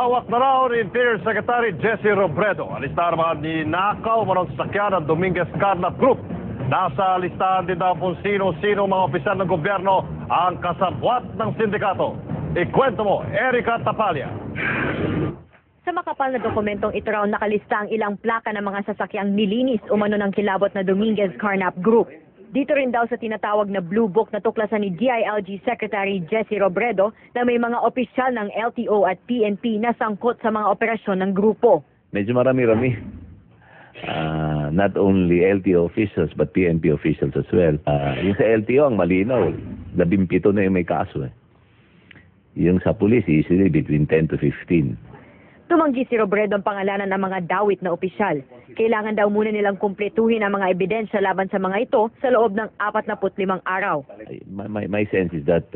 Hawak na raw ni Interior Secretary Jesse Robredo ang listahan mga ninakaw manong sasakyan ng Dominguez Carnap Group. Nasa listahan din daw kung sino-sino mga opisyal ng gobyerno ang kasabwat ng sindikato. Ikwento mo, Erica Tapalya. Sa makapal na dokumentong ito raw nakalista ang ilang plaka ng mga sasakyang nilinis umano ng kilabot na Dominguez Carnap Group. Dito rin daw sa tinatawag na Blue Book na tuklasan ni DILG Secretary Jesse Robredo na may mga opisyal ng LTO at PNP na sangkot sa mga operasyon ng grupo. Medyo marami-rami. Not only LTO officials but PNP officials as well. Yung sa LTO ang malinaw, 17 na yung may kaso. Yung sa police, easily between 10 to 15. Tumanggi si Robredo ang pangalanan ng mga dawit na opisyal. Kailangan daw muna nilang kumpletuhin ang mga ebidensya laban sa mga ito sa loob ng 45 araw. My sense is that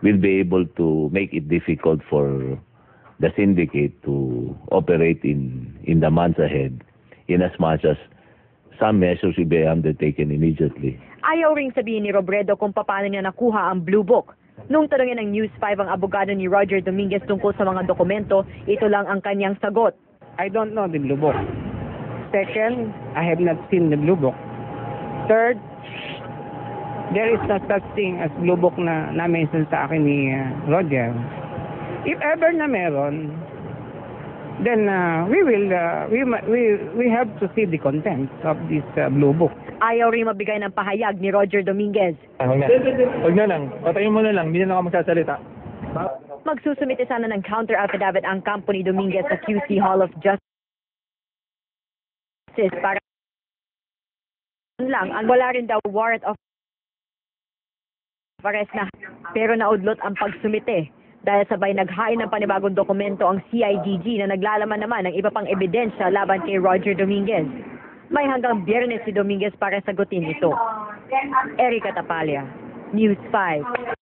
we'll be able to make it difficult for the syndicate to operate in the months ahead in as much as some measures will be undertaken immediately. Ayaw ring sabihin ni Robredo kung paano niya nakuha ang Blue Book. Nung tanungin ng News 5 ang abogado ni Roger Dominguez tungkol sa mga dokumento, ito lang ang kanyang sagot. I don't know the Blue Book. Second, I have not seen the Blue Book. Third, there is no such thing as Blue Book na na-mention sa akin ni Roger. If ever na meron, then we have to see the content of this Blue Book. Ayaw rin mabigay ng pahayag ni Roger Dominguez. Huwag na lang. Patayin mo na lang. Hindi na ako magsasalita. Magsusumite sana ng counter affidavit ang kampo ni Dominguez sa QC Hall of Justice para lang ang wala rin daw warrant of arrest na pero naudlot ang pagsumite dahil sabay naghain ng panibagong dokumento ang CIDG na naglalaman naman ng iba pang ebidensya laban kay Roger Dominguez. May hanggang Biyernes si Dominguez para sagutin ito. Erica Tapalya, News 5.